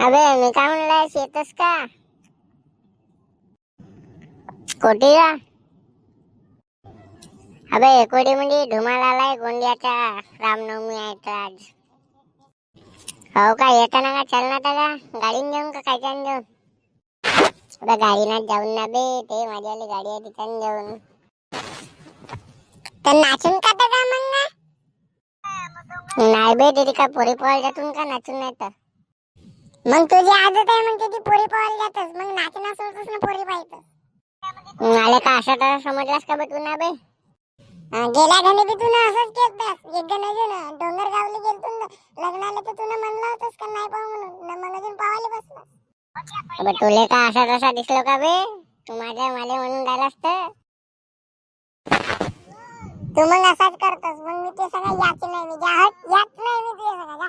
अबे मी काय म्हणलं, येतस का कोटीला? अबे कोटी म्हणजे धुमाला आलाय गोंदियाचा, रामनवमी आहे तर आज. हो का, येताना का चलना का गाडीने जाऊन का काय जाऊन? अबे गाडीनं जाऊन ना बे, ते माझ्यावाली गाडी आहे तिथं जाऊन. तर नाचून का तर का मग ना? नाही बे, तिथे का पोरी पोहायला जातून का नाचून नाही तर. मग तुझी आदत आहे मग तिथे पोरी पोहायला जातस, मग नाचणं सोडतस ना पोरी पाहिजे. आले का अशा तर समजलास का बे तू ना बे? गेल्या घरी बी तुला असंच केलंस. एक जण अजून डोंगर गावले गेलतून लग्नाला, तर तुला म्हणलं होतंस का नाही पाहू म्हणून, मग अजून पाहायला बसलास. अबे तुले का असा तसा दिसलो का बे? तू माझ्या माले म्हणून राहिलास तर तू मग असाच करतस. मग मी ते सगळं याच नाही, मी यात नाही मी ते सगळं.